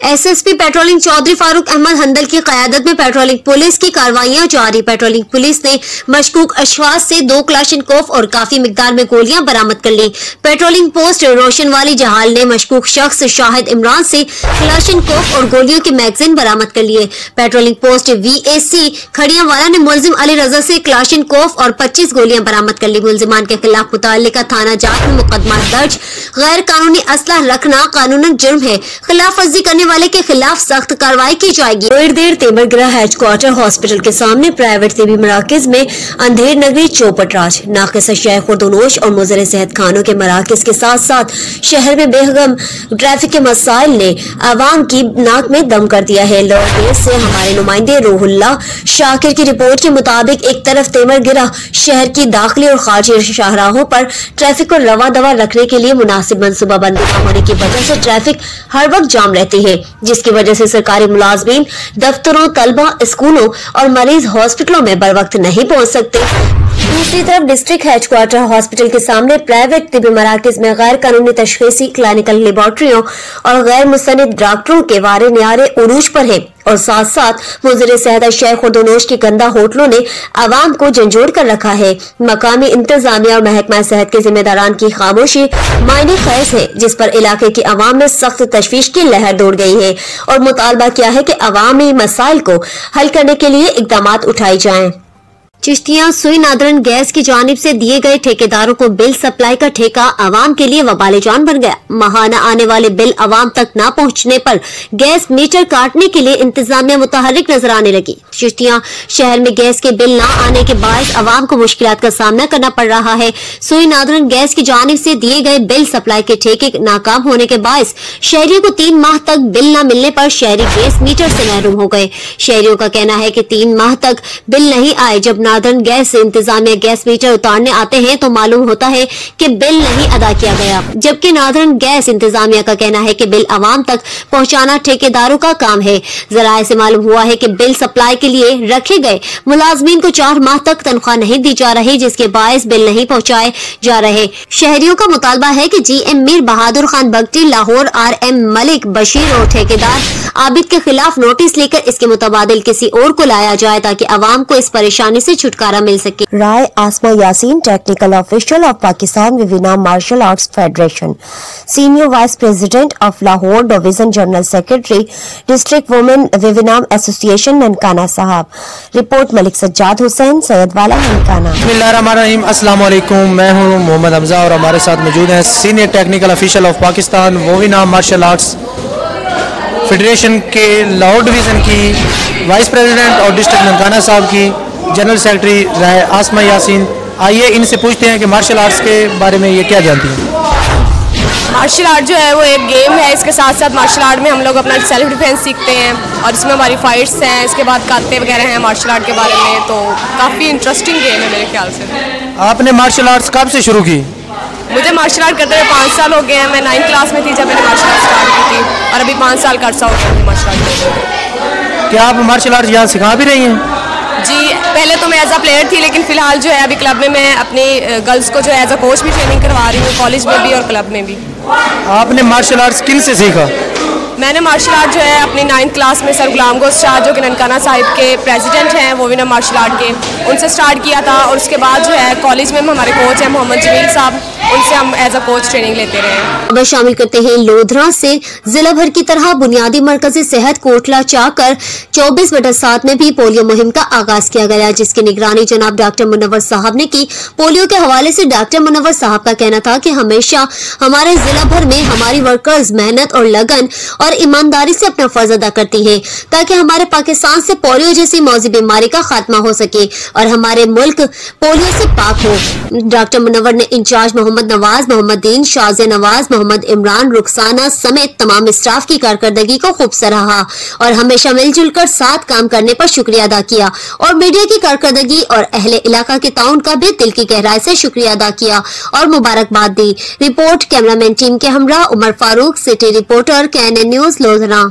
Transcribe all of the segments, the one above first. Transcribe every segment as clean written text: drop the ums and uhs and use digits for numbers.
SSP patrolling Chaudhary Farooq Ahmad हंदल की क़यादत में patrolling police की कार्रवाइयां जारी। पेट्रोलिंग पुलिस ने मशकूक अशखास से 2 क्लाशनकोफ और काफी मिकदार में गोलियां बरामद कर ली। पेट्रोलिंग पोस्ट रोशनवाली जहाल ने मशकूक शख्स शाहिद इमरान से क्लाशनकोफ और गोलियों के मैगजीन बरामद कर लिए। पेट्रोलिंग पोस्ट VAC खड़ियावाला ने मुलजिम अली रजा से क्लाशनकोफ और 25 गोलियां बरामद कर ली। मुलजिमान के खिलाफ मुतल्लिका थाना जात में मुकदमा दर्ज। गैर कानूनी असलह रखना कानूनन जुर्म है। खिलाफ वर्जी करने वाले के खिलाफ सख्त कार्रवाई की जाएगी। देर तेमरगरा हेडक्वार्टर हॉस्पिटल के सामने प्राइवेट तिबी मराकज में अंधेर नगरी चौपटराज नाकिस अशिया खुर्दनोश और मुज़र सेहत खानों के मराकज के साथ साथ शहर में बेहगम ट्रैफिक के मसाइल ने आवाम की नाक में दम कर दिया है। लोअर से हमारे नुमाइंदे रूहुल्लाह शाकिर की रिपोर्ट के मुताबिक एक तरफ तेमरगरा शहर की दाखिली और खारजी शाहराहों पर ट्रैफिक को रवा दवा रखने के लिए मुनासिब मनसूबाबंदी न होने की वजह से ट्रैफिक हर वक्त जाम रहती है, जिसकी वजह से सरकारी मुलाजमीन दफ्तरों, तलबा, स्कूलों और मरीज हॉस्पिटलों में बर वक्त नहीं पहुंच सकते। दूसरी तरफ डिस्ट्रिक्ट हेडक्वार्टर हॉस्पिटल के सामने प्राइवेट तिबी मराकज में गैर कानूनी तशखीसी क्लिनिकल लेबोरेटरियों और गैर मुस्तनिद डॉक्टरों के वारे न्यारे उरूज पर है और साथ साथ मुज़र सेहत अशिया खुर्दनोश की गंदा होटलों ने आवाम को झंझोड़ कर रखा है। मकामी इंतजामिया और महकमा सेहत के जिम्मेदारान की खामोशी मायने खैज है, जिस पर इलाके की आवाम में सख्त तशवीश की लहर दौड़ गई है और मुतालबा किया है कि अवामी मसाइल को हल करने के लिए इकदाम उठाए जाएं। चिश्तियां सुई नादरन गैस की जानिब से दिए गए ठेकेदारों को बिल सप्लाई का ठेका आवाम के लिए वबाले जान बन गया। माहाना आने वाले बिल आवाम तक न पहुंचने पर गैस मीटर काटने के लिए इंतजामिया मुतहर्रिक नजर आने लगी। चिश्तियां शहर में गैस के बिल न आने के बायस आवाम को मुश्किलात का सामना करना पड़ रहा है। सुई नादरन गैस की जानिब से दिए गए बिल सप्लाई के ठेके नाकाम होने के बायस शहरियों को 3 माह तक बिल न मिलने पर शहरी गैस मीटर से महरूम हो गए। शहरियों का कहना है कि 3 माह तक बिल नहीं आए। जब नादरन गैस से इंतजामिया गैस मीटर उतारने आते हैं तो मालूम होता है कि बिल नहीं अदा किया गया, जबकि नादरन गैस इंतजामिया का कहना है कि बिल आवाम तक पहुंचाना ठेकेदारों का काम है। जराये से मालूम हुआ है कि बिल सप्लाई के लिए रखे गए मुलाजमीन को 4 माह तक तनख्वाह नहीं दी जा रही, जिसके बायस बिल नहीं पहुंचाए जा रहे। शहरियों का मुतालबा है कि GM मीर बहादुर खान भगटी, लाहौर RM मलिक बशीर और ठेकेदार आबिद के खिलाफ नोटिस लेकर इसके मुतबादिल किसी और को लाया जाए ताकि आवाम को इस परेशानी से छुटकारा मिल सके। Rai Asma Yasin, technical official of Pakistan Vovinam martial arts federation, senior vice president of Lahore division, general secretary district women Vovinam association Nankana Sahib. Report Malik Sajjad Hussain, Syedwala Nankana. बिस्मिल्लाहिर्रहमानिर्रहीम, अस्सलाम वालेकुम। मैं हूँ मोहम्मद हमजा और हमारे साथ मौजूद हैं senior technical official of Pakistan Vovinam martial arts federation के लाहौर डिवीज़न की वाइस प्रेसिडेंट और डिस्ट्रिक्ट ननकाना साहब की जनरल सेक्रेटरी राय आसमा यासीन। आइए इनसे पूछते हैं कि मार्शल आर्ट्स के बारे में ये क्या जानती हैं। मार्शल आर्ट जो है वो एक गेम है। इसके साथ साथ मार्शल आर्ट में हम लोग अपना सेल्फ डिफेंस सीखते हैं और इसमें हमारी फाइट्स हैं। इसके बाद काते वगैरह हैं मार्शल आर्ट के बारे में, तो काफ़ी इंटरेस्टिंग गेम है मेरे ख्याल से। आपने मार्शल आर्ट्स कब से शुरू की? मुझे मार्शल आर्ट करते हुए 5 साल हो गए हैं। मैं 9th क्लास में थी जब मैंने मार्शल आर्ट स्टार्ट की थी और अभी 5 साल का अर्सा हो गया मार्शल आर्ट करते। क्या आप मार्शल आर्ट्स यहाँ सिखा भी रही हैं? जी, पहले तो मैं एज अ प्लेयर थी, लेकिन फिलहाल जो है अभी क्लब में मैं अपनी गर्ल्स को जो है एज अ कोच भी ट्रेनिंग करवा रही हूँ, कॉलेज में भी और क्लब में भी। आपने मार्शल आर्ट्स किन से सीखा? मैंने मार्शल आर्ट जो है अपनी 9th क्लास में सर गुलाम गोश्त शाह जो कि ननकाना साहिब के प्रेसिडेंट हैं वो विनर मार्शल आर्ट के, उनसे स्टार्ट किया था। और उसके बाद जो है कॉलेज में हमारे कोच हैं मोहम्मद जमील साहब, उनसे हम एज अ कोच ट्रेनिंग लेते रहे। अब शामिल करते हैं लोधरा से जिला भर की तरह बुनियादी मरकजी सेहत कोटला चाकर 24/7 में भी पोलियो मुहिम का आगाज किया गया, जिसकी निगरानी जनाब डॉक्टर मुनव्वर साहब ने की। पोलियो के हवाले से डॉक्टर मुनव्वर साहब का कहना था कि हमेशा हमारे जिला भर में हमारी वर्कर्स मेहनत और लगन और ईमानदारी से अपना फर्ज अदा करती है ताकि हमारे पाकिस्तान से पोलियो जैसी मौजी बीमारी का खात्मा हो सके और हमारे मुल्क पोलियो से पाक हो। डॉक्टर मुनव्वर ने इंचार्ज मोहम्मद नवाज, मोहम्मद दीन, शाज़े नवाज, मोहम्मद इमरान, रुखसाना समेत तमाम स्टाफ की कारकर्दगी को खूब सराहा और हमेशा मिलजुल कर साथ काम करने पर शुक्रिया अदा किया और मीडिया की कारकर्दगी और अहले इलाका के ताउन का भी दिल की गहराई से शुक्रिया अदा किया और मुबारकबाद दी। रिपोर्ट कैमरामैन टीम के हमरा Umar Farooq, city reporter KNN news Lodhra.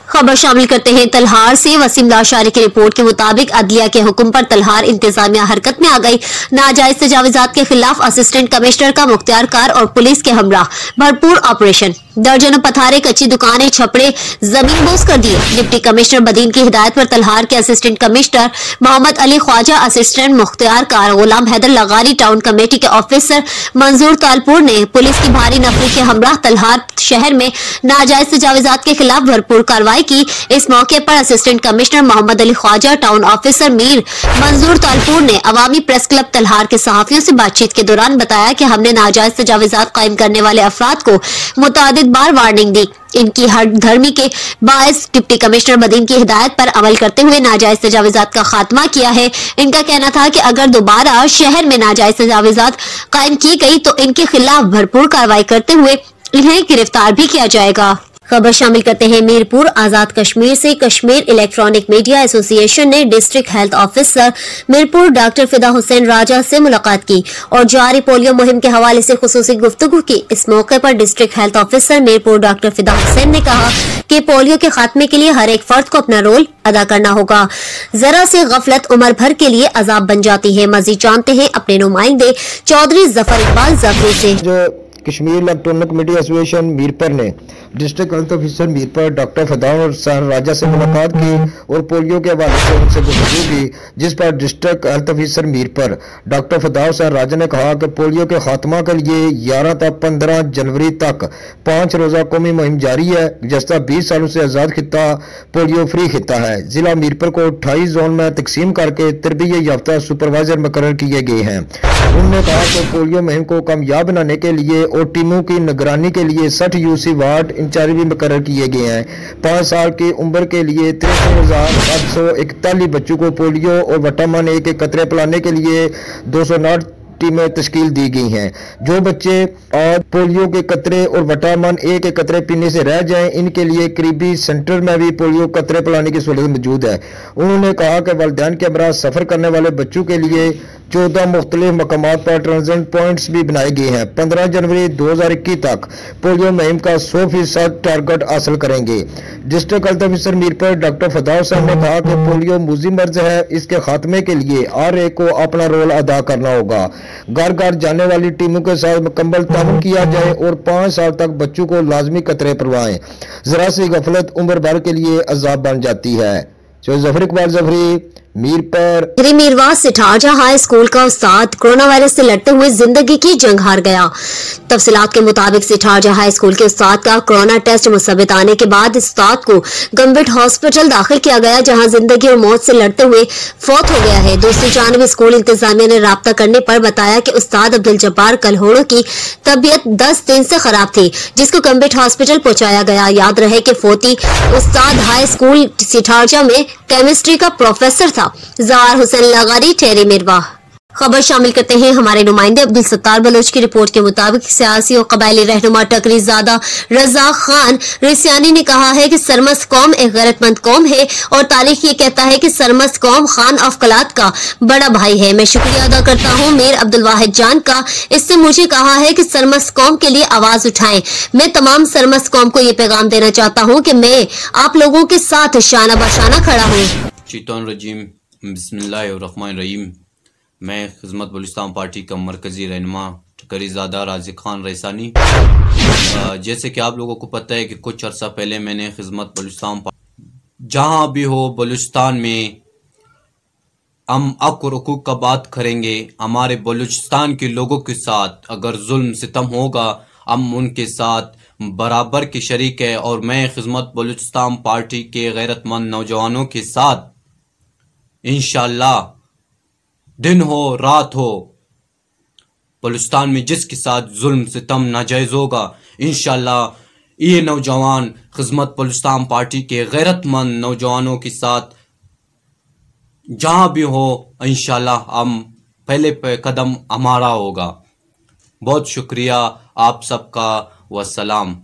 खबर शामिल करते हैं तलहार से। वसीम लाशारी की रिपोर्ट के मुताबिक अदलिया के हुक्म पर तलहार इंतजामिया हरकत में आ गई। नाजायज तजाविजात के खिलाफ असिस्टेंट कमिश्नर का मुख्तियार कार और पुलिस के हमरा भरपूर ऑपरेशन। दर्जनों पथारे, कच्ची दुकानें, छपड़े जमीन बोस कर दिए। डिप्टी कमिश्नर बदीन की हिदायत पर तलहार के assistant commissioner Mohammad Ali Khwaja, assistant मुख्तियार कार गुलाम हैदर लगारी, टाउन कमेटी के ऑफिसर मंजूर तालपुर ने पुलिस की भारी नफरी के हमरा तलहार शहर में नाजायज तजाविजात के खिलाफ भरपूर कार्रवाई की। इस मौके पर assistant commissioner Mohammad Ali Khwaja, town officer Mir Manzoor Talpur ने अवामी प्रेस क्लब तलहार के सहाफियों से बातचीत के दौरान बताया कि हमने नाजायज तजाविजात कायम करने वाले अफराद को मुतादिद बार वार्निंग दी। इनकी हर धर्मी के बायस डिप्टी कमिश्नर बदीन की हिदायत पर अमल करते हुए नाजायज तजाविजात का खात्मा किया है। इनका कहना था कि अगर दोबारा शहर में नाजायज तजाविजात कायम की गई तो इनके खिलाफ भरपूर कार्रवाई करते हुए इन्हें गिरफ्तार भी किया जाएगा। खबर शामिल करते हैं मीरपुर आजाद कश्मीर से। कश्मीर इलेक्ट्रॉनिक मीडिया एसोसिएशन ने district health officer Mirpur doctor Fida Hussain राजा से मुलाकात की और जारी पोलियो मुहिम के हवाले से खुसूसी गुफ्तगू की। इस मौके पर district health officer Mirpur doctor Fida Hussain ने कहा कि पोलियो के खात्मे के लिए हर एक फर्द को अपना रोल अदा करना होगा। जरा से गफलत उम्र भर के लिए अजाब बन जाती है। मजीद जानते हैं अपने नुमाइंदे चौधरी जफर इकबाल जफरी से। Kashmir electronic media association Mirpur ने district health officer Mirpur doctor Fida Hussain राजा से मुलाकात की और पोलियो के हवाले से उनसे गुफ्तगू की, जिस पर district health officer Mirpur doctor Fida Hussain राजा ने कहा कि पोलियो के खात्मा के लिए 11 तक 15 जनवरी तक 5 रोज़ा कौमी मुहिम जारी है। जिसका 20 सालों से आज़ाद खिता पोलियो फ्री खिता है। जिला मीरपुर को 28 जोन में तकसीम करके तरबियत याफ्ता सुपरवाइजर मुकर्रर किए गए हैं। उन्होंने कहा कि पोलियो मुहिम को कामयाब बनाने के लिए और टीमों की निगरानी के लिए 60 यूसी वार्ड इंचार्ज भी मुकर्रर किए गए हैं। 5 साल की उम्र के लिए 63,841 बच्चों को पोलियो और विटामिन ए के कतरे पिलाने के लिए 209 टीमें तश्कील दी गई हैं। जो बच्चे और पोलियो के कतरे और विटामिन ए के कतरे पीने से रह जाएं, इनके लिए करीबी सेंटर में भी पोलियो कतरे पिलाने की सहूलत मौजूद है। उन्होंने कहा कि वालिदैन के हमरा सफर करने वाले बच्चों के लिए 14 मुख्तलिफ मकामात पर ट्रांजिट पॉइंट्स भी बनाए गए हैं। 15 जनवरी 2021 तक पोलियो मुहिम का 100% टारगेट हासिल करेंगे। District health officer Mirpur doctor Fida Hussain ने कहा कि पोलियो मुजी मर्ज है, इसके खात्मे के लिए हर एक को अपना रोल अदा करना होगा। घर घर जाने वाली टीमों के साथ मुकम्मल ताउन किया जाए और 5 साल तक बच्चों को लाजमी कतरे पिलवाएं। जरा सी गफलत उम्र भर के लिए अजाब बन जाती है। जफर इकबाल जफरी मीरपुर। मीरवास सिठारजा हाई स्कूल का उस्ताद कोरोना वायरस से लड़ते हुए जिंदगी की जंग हार गया। तफसीलात के मुताबिक सिठारजा हाई स्कूल के उस्ताद का कोरोना टेस्ट मुसब्बत आने के बाद उस्ताद को गंभीर हॉस्पिटल दाखिल किया गया, जहां जिंदगी और मौत से लड़ते हुए फौत हो गया है। दूसरी जानब स्कूल इंतजामिया ने राब्ता करने पर बताया कि उस्ताद अब्दुल जब्बार कलहोड़ो की तबीयत 10 दिन से खराब थी, जिसको गंभीर हॉस्पिटल पहुंचाया गया। याद रहे कि फोती उस्ताद हाई स्कूल सिठारजा में केमिस्ट्री का प्रोफेसर था। ज़ार हुसैन लगारी, ठहरी मिरवा। खबर शामिल करते हैं हमारे नुमाइंदे अब्दुल सत्तार बलोच की रिपोर्ट के मुताबिक सियासी और कबायली रहनुमा टकरीज़ादा रज़ाक खान रिसियानी ने कहा है कि सरमस्त कौम एक गैरतमंद कौम है और तारीख ये कहता है कि सरमस्त कौम खान अफकलात का बड़ा भाई है। मैं शुक्रिया अदा करता हूँ मीर अब्दुल वाहिद जान का, इससे मुझे कहा है कि सरमस्त कौम के लिए आवाज उठाएं। मैं तमाम सरमस्त कौम को ये पैगाम देना चाहता हूँ कि मैं आप लोगों के साथ शाना बशाना खड़ा हूँ। बिस्मिल्लाहिर्रहमानिर्रहीम। मैं खिदमत बलूचिस्तान पार्टी का मरकजी रहनुमा टकरीज़ादा रज़ाक खान रिसियानी। जैसे कि आप लोगों को पता है कि कुछ अर्सा पहले मैंने खिदमत बलूचिस्तान जहाँ भी हो बलूचिस्तान में हम हक और हुकूक का बात करेंगे। हमारे बलूचिस्तान के लोगों के साथ अगर जुल्म सितम होगा हम उनके साथ बराबर के शरीक है और मैं खिदमत बलूचिस्तान पार्टी के गैरतमंद नौजवानों के साथ इंशाअल्लाह दिन हो रात हो बलूचिस्तान में जिसके साथ जुल्म सितम नाजायज होगा इंशाअल्लाह ये नौजवान खिदमत बलूचिस्तान पार्टी के गैरतमंद नौजवानों के साथ जहां भी हो इंशाअल्लाह हम पहले पे कदम हमारा होगा। बहुत शुक्रिया आप सबका, वसलाम।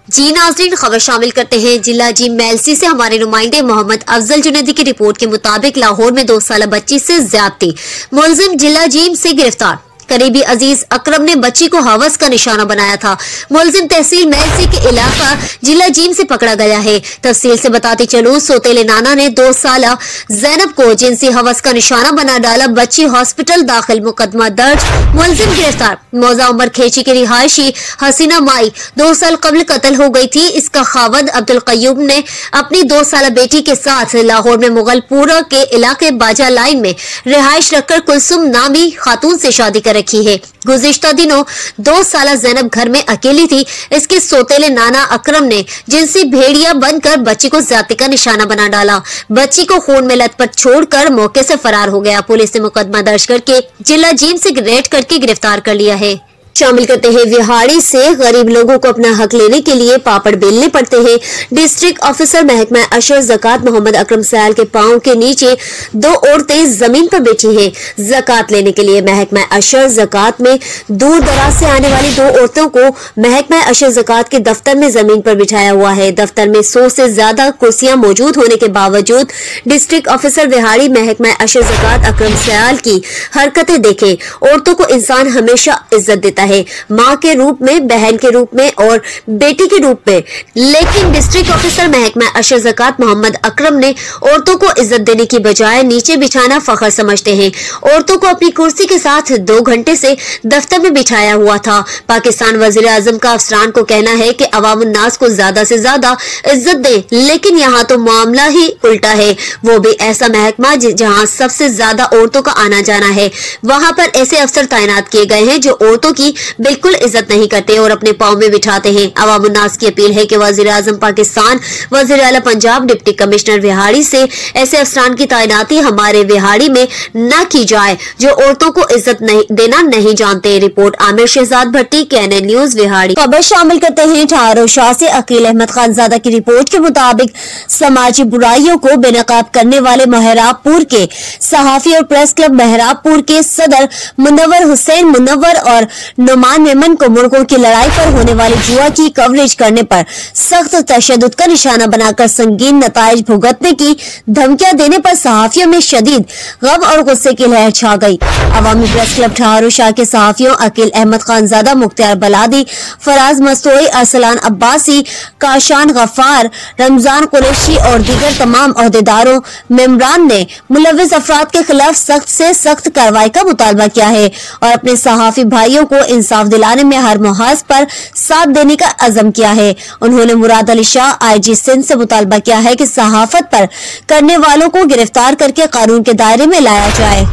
जी नाज़रीन, खबर शामिल करते हैं जिला जीम मेलसी से। हमारे नुमाइंदे मोहम्मद अफजल जुनैदी की रिपोर्ट के मुताबिक लाहौर में 2 साल बच्ची से ज्यादती, मुलजिम जिला जीम से गिरफ्तार। करीबी अजीज अकरम ने बच्ची को हवस का निशाना बनाया था। मुलजिम तहसील मेलसी के इलाका जिला जीम से पकड़ा गया है। तफसील से बताते चलूं, सोतेले नाना ने 2 साला जैनब को जिनसी हवस का निशाना बना डाला। बच्ची हॉस्पिटल दाखिल, मुकदमा दर्ज, मुलजिम गिरफ्तार। मौजा उमर खेची की रिहायशी हसीना माई 2 साल कबल कत्ल हो गई थी। इसका खावद अब्दुल कयूम ने अपनी 2 साला बेटी के साथ लाहौर में मुगलपुरा के इलाके बाजा लाइन में रिहाइश रखकर कुलसुम नामी खातून से शादी कर रखी है। गुज़िश्ता दिनों 2 साला जैनब घर में अकेली थी। इसके सोतेले नाना अकरम ने जिनसी भेड़िया बनकर बच्ची को ज्यादती का निशाना बना डाला। बच्ची को खून में लथपथ छोड़कर मौके से फरार हो गया। पुलिस ने मुकदमा दर्ज करके जिला जीम से रेड करके गिरफ्तार कर लिया है। शामिल करते हैं, विहाड़ी से गरीब लोगों को अपना हक लेने के लिए पापड़ बेलने पड़ते हैं। डिस्ट्रिक्ट ऑफिसर महकमा अशर ज़कात मोहम्मद अकरम सयाल के पांव के नीचे 2 औरतें जमीन पर बैठी हैं। ज़कात लेने के लिए महकमा अशर ज़कात में दूर दराज से आने वाली 2 औरतों को महकमा अशर ज़कात के दफ्तर में जमीन पर बिठाया हुआ है। दफ्तर में 100 से ज्यादा कुर्सियां मौजूद होने के बावजूद डिस्ट्रिक्ट ऑफिसर विहाड़ी महकमा अशर ज़कात अकरम सयाल की हरकतें देखें। औरतों को इंसान हमेशा इज्जत देता है, माँ के रूप में, बहन के रूप में और बेटी के रूप में, लेकिन डिस्ट्रिक्ट ऑफिसर महकमा अशर ज़कात मोहम्मद अकरम ने औरतों को इज्जत देने की बजाय नीचे बिछाना फखर समझते हैं। औरतों को अपनी कुर्सी के साथ 2 घंटे से दफ्तर में बिठाया हुआ था। पाकिस्तान वजीर आजम का अफसरान को कहना है कि अवाम उन्नास को ज्यादा से ज्यादा इज्जत दे, लेकिन यहाँ तो मामला ही उल्टा है। वो भी ऐसा महकमा जहाँ सबसे ज्यादा औरतों का आना जाना है, वहाँ पर ऐसे अफसर तैनात किए गए हैं जो औरतों की बिल्कुल इज्जत नहीं करते और अपने पाँव में बिठाते हैं। अवाम उन्नास की अपील है कि वजीर आजम पाकिस्तान, वजीर आला पंजाब, डिप्टी कमिश्नर विहाड़ी से ऐसे अफसरान की तैनाती हमारे विहाड़ी में न की जाए जो औरतों को इज्जत देना नहीं जानते। रिपोर्ट आमिर शहजाद भट्टी, KNN न्यूज विहाड़ी। खबर शामिल करते हैं ठारो शाह से। अकील अहमद खानजादा की रिपोर्ट के मुताबिक समाजी बुराइयों को बेनकाब करने वाले महराबपुर के सहाफी और प्रेस क्लब महराबपुर के सदर मुनव्वर हुसैन मुनव्वर और नुमान मेमन को मुर्गों की लड़ाई पर होने वाली जुआ की कवरेज करने पर सख्त तशद्दुद का निशाना बनाकर संगीन नताइज भुगतने की धमकियां देने पर सहाफियों में शदीद गम और गुस्से की लहर छा गई। अवामी प्रेस क्लब ठारो शाह के सहाफियों अकील अहमद खानजादा, मुख्तियार बलादी, फराज मस्तोई, अरसलान अब्बासी, काशान गफ्फार, रमजान कुरैशी और दीगर तमाम अहदेदारों मेंबरान ने मुलव्विस अफराद के खिलाफ सख्त से सख्त कार्रवाई का मुतालबा किया है और अपने सहाफी भाइयों को इंसाफ दिलाने में हर मुहाज पर साथ देने का अज़म किया है। उन्होंने मुराद अली शाह, IG सिंध से मुतालबा किया है कि सहाफत पर करने वालों को गिरफ्तार करके कानून के दायरे में लाया जाए।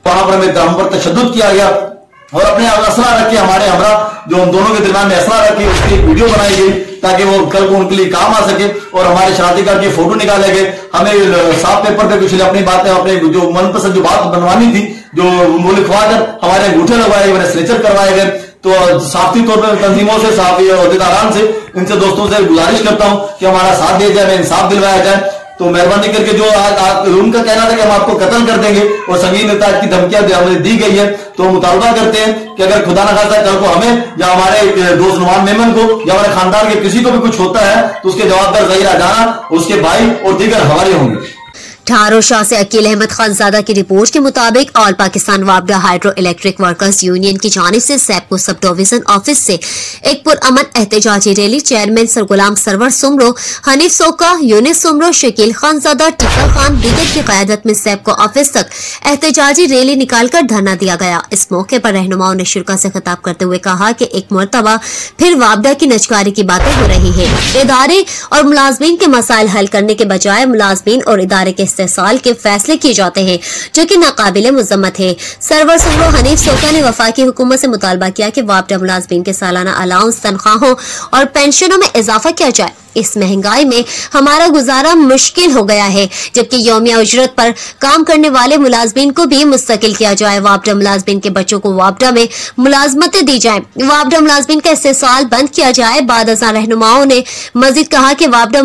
वहाँ पर हम पर तशद्दुद किया गया और अपने असला रखे हमारे हमरा जो हम दोनों के दरमियान में असला रखे, उसकी एक वीडियो बनाई गई ताकि वो कल को उनके लिए काम आ सके और हमारे शादी का फोटो निकाले गए। हमें साफ पेपर पे कुछ अपनी बातें, अपने जो मनपसंद जो बात बनवानी थी, जो वो लिखवा कर हमारे अंगूठे लगवाए गए, सिग्नेचर करवाए गए। तो साफी तौर पर तंजीमों से, साफी अहदेदारान से, इनसे दोस्तों से गुजारिश करता हूँ कि हमारा साथ दिया जाए, इंसाफ दिलवाया जाए। तो मेहरबानी करके जो आज उनका कहना था कि हम आपको कत्ल कर देंगे और संगीन नताइज की धमकियां हमें दी गई है, तो मुतालबा करते हैं कि अगर खुदा न खास्ता कल को हमें या हमारे दोस्त नुमान मेमन को या हमारे खानदान के किसी को भी कुछ होता है तो उसके जवाबदार ज़हीर अजाना, उसके भाई और दीगर हमारे होंगे। ठारो शाह से अकील अहमद खानजादा की रिपोर्ट के मुताबिक ऑल पाकिस्तान वापडा हाइड्रो इलेक्ट्रिक वर्कर्स यूनियन की जानिब से सैपको सब डिवीजन ऑफिस से एक पुरअमन एहतजाजी rally chairman sir Ghulam Sarwar Soomro, Hanif Soka, Younis Soomro, Shakeel Khanzada, Tikka Khan दीगर की क़यादत में सैपको ऑफिस तक एहतजाजी रैली निकालकर धरना दिया गया। इस मौके पर रहनुमाओं ने शुरा से खिताब करते हुए कहा कि एक मरतबा फिर वापडा की नजकारी की बातें हो रही है। इदारे और मुलाजमीन के मसाइल हल करने के बजाय मुलाजमीन और इदारे के इस्तेसाल के फैसले किए जाते हैं जो कि नाकाबिले मुज़म्मत है। सरवर सुमरो हनीफ सोका ने वफाकी हुकूमत से मुतालबा किया कि वापडा मुलाजमीन के सालाना अलाउंस, तनख्वाहों और पेंशनों में इजाफा किया जाए। इस महंगाई में हमारा गुजारा मुश्किल हो गया है, जबकि यौमिया उजरत पर काम करने वाले मुलाजमीन को भी मुस्तकिल किया जाए। वापडा मुलाजमीन के बच्चों को वापडा में मुलाजमतें दी जाए। वापडा मुलाजमीन का इस्तेसाल बंद किया जाए। बाद अज़ां रहनुमाओं ने मजीद कहा कि वापडा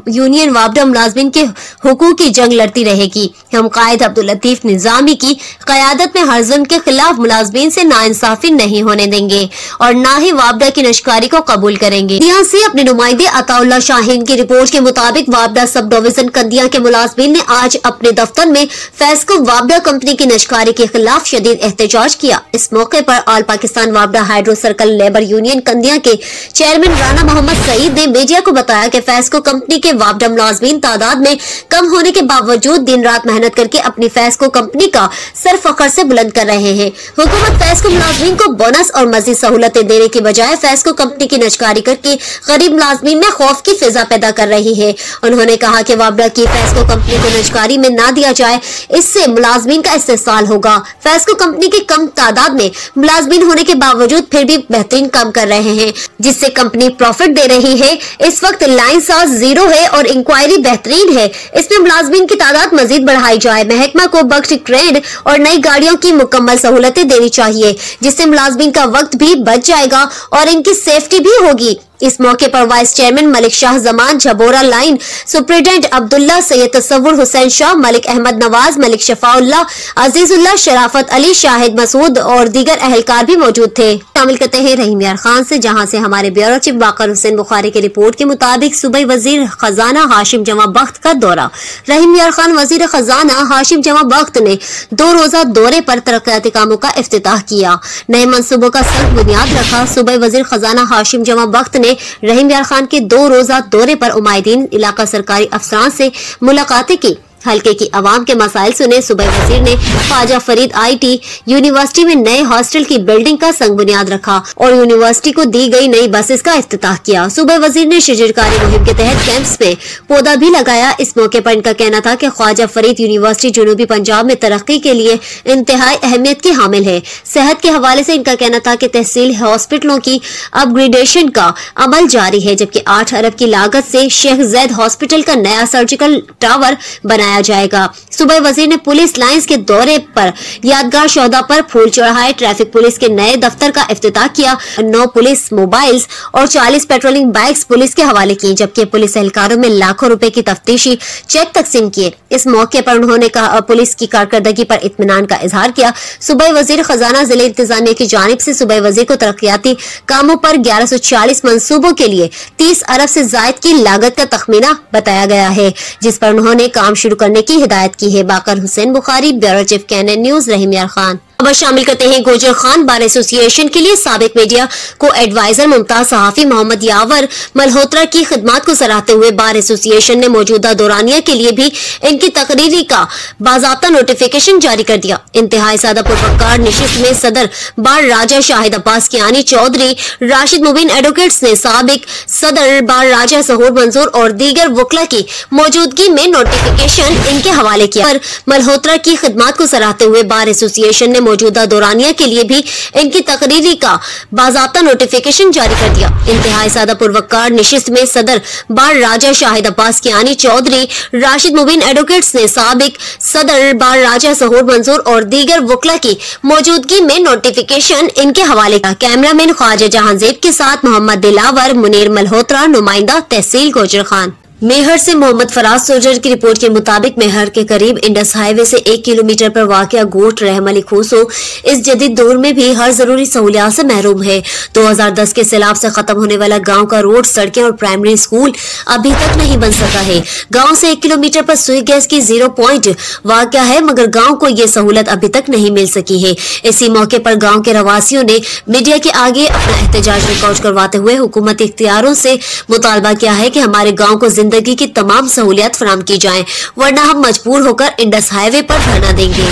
यूनियन वापडा मुलाजमीन के हुकूक की जंग लड़ती रहेगी। हम कायद अब्दुल लतीफ निजामी की क़यादत में हर जुल्म के खिलाफ मुलाजमीन से नाइंसाफी नहीं होने देंगे और न ही वापडा की नशकारी को कबूल करेंगे। यहाँ से अपने नुमाइंदे अताउल शफाउल्लाह शाहीन की रिपोर्ट के मुताबिक वाबडा सब डिवीजन कंदिया के मुलाजमीन ने आज अपने दफ्तर में फेस्को वाबडा कंपनी की निजकारी के खिलाफ शदीद एहतजाज किया। इस मौके पर ऑल पाकिस्तान वाबडा hydro circle labour union Kandia के चेयरमैन राना मोहम्मद सईद ने मीडिया को बताया कि फेस्को कंपनी के वाबडा मुलाजमीन तादाद में कम होने के बावजूद दिन रात मेहनत करके अपनी फेस्को कंपनी का सर फखर से बुलंद कर रहे हैं। हुकूमत फेस्को मुलाजमीन को बोनस और मजीद सहूलतें देने की बजाय फेस्को कंपनी की निजकारी करके गरीब मुलाजमीन में खौफ की फिजा पैदा कर रही है। उन्होंने कहा कि वाबडा की फेस्को कंपनी को निजकारी में ना दिया जाए, इससे मुलाजमीन का इस्तेसाल होगा। फेस्को कंपनी की कम तादाद में मुलाजमीन होने के बावजूद फिर भी बेहतरीन काम कर रहे हैं, जिससे कंपनी प्रॉफिट दे रही है। इस वक्त लाइन साज 0 है और इंक्वायरी बेहतरीन है। इसमें मुलाजमीन की तादाद मजीद बढ़ाई जाए। महकमा को बख्श ट्रेड और नई गाड़ियों की मुकम्मल सहूलतें देनी चाहिए, जिससे मुलाजमीन का वक्त भी बच जाएगा और इनकी सेफ्टी भी होगी। इस मौके पर vice chairman Malik Shah Zaman, Jhabora line superintendent Abdullah, Syed Tasawwur Hussain Shah, Malik Ahmed Nawaz, Malik Shafaullah, Azizullah, Sharafat Ali, Shahid Masood और दीगर अहलकार भी मौजूद थे। शामिल करते हैं रहीम यार खान से, जहां से हमारे ब्यूरो चीफ बाकर हुसैन बुखारी की रिपोर्ट के मुताबिक सूबाई वजीर खजाना हाशिम जमा बख्त का दौरा। रहीम यार खान वजीर खजाना हाशिम जमा बख्त ने 2 रोजा दौरे पर तरक्याती कामों का इफ्तिताह किया, नए मंसूबों का सख्त बुनियाद रखा। सूबाई वजीर खजाना हाशिम जमा बख्त ने रहीम यार खान के 2 रोजा दौरे पर उमायदीन, इलाका सरकारी अफसरान से मुलाकातें की, हल्के की आवाम के मसाइल सुने। सूबाई वजीर ने ख्वाजा फरीद IT यूनिवर्सिटी में नए हॉस्टल की बिल्डिंग का संग बुनियाद रखा और यूनिवर्सिटी को दी गई नई बसेस का इफ्तिताह किया। सूबाई वजीर ने शजरकारी मुहिम के तहत कैंप्स में पौधा भी लगाया। इस मौके पर इनका कहना था कि ख्वाजा फरीद यूनिवर्सिटी जनूबी पंजाब में तरक्की के लिए इंतहाई अहमियत की हामिल है। सेहत के हवाले से इनका कहना था कि तहसील हॉस्पिटलों की अपग्रेडेशन का अमल जारी है, जबकि 8 अरब की लागत से शेख जैद हॉस्पिटल का नया सर्जिकल टावर बनाया जाएगा। सूबाई वजीर ने पुलिस लाइंस के दौरे पर यादगार शोधा पर फूल चढ़ाए, ट्रैफिक पुलिस के नए दफ्तर का इफ्तिताह किया, 9 पुलिस मोबाइल्स और 40 पेट्रोलिंग बाइक्स पुलिस के हवाले की, जबकि पुलिस एहलकारों में लाखों रुपए की तफ्तीशी चेक तकसीम किए। इस मौके पर उन्होंने पुलिस की कारकर्दगी पर इत्मीनान का इजहार किया। सूबाई वजीर खजाना जिले इंतजामिया की जानिब से सूबाई वजीर को तरक्याती कामों पर 1140 मंसूबों के लिए 30 अरब से जायद की लागत का तखमीना बताया गया है, जिस पर उन्होंने काम शुरू करने की हिदायत की है। Baqar Hussain Bukhari, bureau chief Canon news, Rahim Yar Khan. अब शामिल करते हैं गोजर खान बार एसोसिएशन के लिए साबिक मीडिया को एडवाइजर मुमताज सहाफी मोहम्मद यावर मल्होत्रा की खिदमत को सराहते हुए बार एसोसिएशन ने मौजूदा दौरानिया के लिए भी इनकी तकरीरी का बाज़ाब्ता नोटिफिकेशन जारी कर दिया। इंतहाई सादा पुरवकार नशिस्त में सदर बार राजा शाहिद अब्बास कियानी चौधरी, राशिद मुबीन एडवोकेट्स ने साबिक सदर बार राजा सहूर मंजूर और दीगर वकला की मौजूदगी में नोटिफिकेशन इनके हवाले किया। पर मल्होत्रा की खिदमत को सराहते हुए बार एसोसिएशन ने मौजूदा दौरानिया के लिए भी इनकी तकरीरी का बाज़ाब्ता नोटिफिकेशन जारी कर दिया। इंतहाई सादा पुरवकार नशिस्त में सदर बार राजा शाहिद अब्बास कियानी चौधरी, राशिद मुबीन एडवोकेट्स ने साबिक सदर बार राजा सहूर मंजूर और दीगर वकला की मौजूदगी में नोटिफिकेशन इनके हवाले किया। कैमरामैन ख्वाजा जहांजेब के साथ मोहम्मद दिलावर, मुनीर मल्होत्रा, नुमाइंदा तहसील गोजर खान। मेहर से मोहम्मद फराज सोजर की रिपोर्ट के मुताबिक मेहर के करीब इंडस हाईवे से 1 किलोमीटर पर वाक़या गोट रहम अली खूसो इस जदीद दौर में भी हर जरूरी सहूलियात से महरूम है। 2010 के सैलाब से खत्म होने वाला गांव का रोड, सड़कें और प्राइमरी स्कूल अभी तक नहीं बन सका है। गांव से 1 किलोमीटर पर सुई गैस की 0 पॉइंट वाक़या है, मगर गाँव को ये सहूलत अभी तक नहीं मिल सकी है। इसी मौके पर गाँव के रवासियों ने मीडिया के आगे अपना एहतजाज रिकॉर्ड करवाते हुए हुकूमती इख्तियारों से मुतालबा किया है कि हमारे गाँव को जिंदगी की तमाम सहूलियत फराहम की जाएं, वरना हम मजबूर होकर इंडस हाईवे पर धरना देंगे।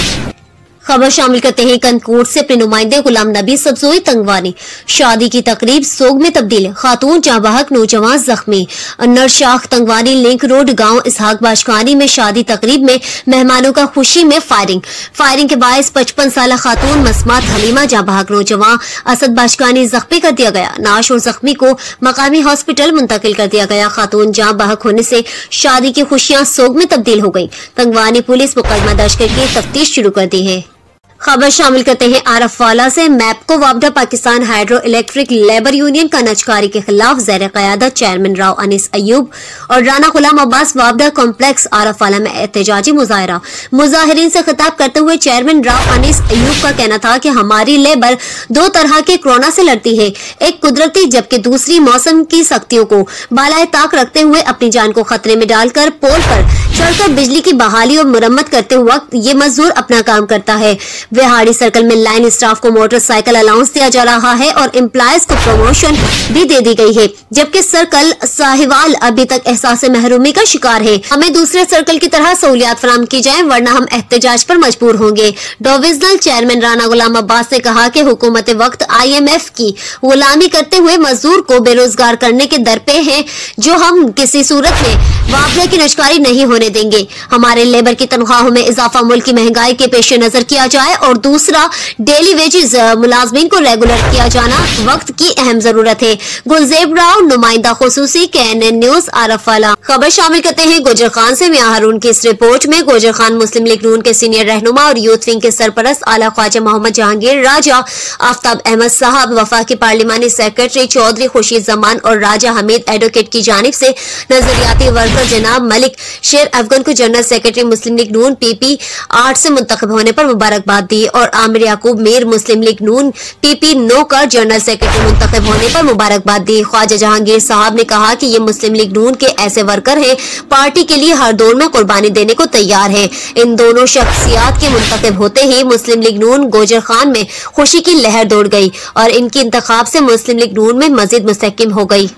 खबर शामिल करते हैं कनकोट से अपने नुमाइंदे गुलाम नबी सब्जोई तंगवानी। शादी की तकरीब सोग में तब्दील, खातून जाबाहक नौजवान जख्मी। नरशाख तंगवानी लिंक रोड गांव इसहाक बाशकानी में शादी तकरीब में मेहमानों का खुशी में फायरिंग के बायस 55 साल खातून मसमात हलीमा जाबाहक नौजवान असद बाशकानी जख्मी कर दिया गया। नाश और जख्मी को मकामी हॉस्पिटल मुंतकिल कर दिया गया। खातून जाबाहक होने से शादी की खुशियां सोग में तब्दील हो गयी। तंगवानी पुलिस मुकदमा दर्ज करके तफ्तीश शुरू कर दी है। खबर शामिल करते हैं आरफवाला से। मैपको वापडा Pakistan hydro electric labour union का नजकारी के खिलाफ ज़ेर क़यादत चेयरमैन राव अनीस अयूब और राना गुलाम अब्बास वापडा कॉम्प्लेक्स आरफवाला में एहतजाजी मुजाहरा। मुजाहिरीन से खिताब करते हुए चेयरमैन राव अनीस अयूब का कहना था कि हमारी लेबर दो तरह के कोरोना से लड़ती है, एक कुदरती जबकि दूसरी मौसम की सख्तियों को बालाए ताक रखते हुए अपनी जान को खतरे में डालकर पोल पर चढ़कर बिजली की बहाली और मुरम्मत करते वक्त ये मजदूर अपना काम करता है। विहाड़ी सर्कल में लाइन स्टाफ को मोटरसाइकिल अलाउंस दिया जा रहा है और एम्प्लॉयज को प्रमोशन भी दे दी गई है, जबकि सर्कल साहिवाल अभी तक एहसास महरूमी का शिकार है। हमें दूसरे सर्कल की तरह सहूलियात फराहम की जाए वरना हम एहतजाज पर मजबूर होंगे। डिविजनल चेयरमैन राना गुलाम अब्बास ने कहा कि हुकूमत वक्त IMF की गुलामी करते हुए मजदूर को बेरोजगार करने के दर पे है, जो हम किसी सूरत में वापडा की नशकारी नहीं होने देंगे। हमारे लेबर की तनख्वाहों में इजाफा मुल्क की महंगाई के पेश नजर किया जाए और दूसरा डेली वेजेस मुलाजमीन को रेगुलर किया जाना वक्त की अहम जरूरत है। गुलजेब राव, नुमाइंदा खुसूसी, KNN न्यूज आरफवाला। खबर शामिल करते हैं गुजर खान से। मियां हारून की इस रिपोर्ट में गुजर खान मुस्लिम लीग नून के सीनियर रहनुमा और यूथ विंग के सरपरस्त आला ख्वाजा मोहम्मद जहांगीर राजा, आफ्ताब अहमद साहब, वफाकी पार्लिमानी सेक्रेटरी चौधरी खुर्शीद जमान और राजा हमीद एडवोकेट की जानिब से नजरियाती वर्कर जनाब मलिक शेर अफगन को जनरल सेक्रेटरी मुस्लिम लीग नून PP 8 से मुंतखब होने पर मुबारकबाद दी और आमिर याकूब मीर मुस्लिम लीग नून PP 9 का जनरल सेक्रेटरी मुंतखब होने पर मुबारकबाद दी। ख्वाजा जहांगीर साहब ने कहा कि ये मुस्लिम लीग नून के ऐसे वर्कर हैं पार्टी के लिए हर दौर में कुर्बानी देने को तैयार है। इन दोनों शख्सियात के मुंतखब होते ही मुस्लिम लीग नून गोजर खान में खुशी की लहर दौड़ गई और इनकी इंतखाब से मुस्लिम लीग नून में मजीद मुस्तहकिम हो गई।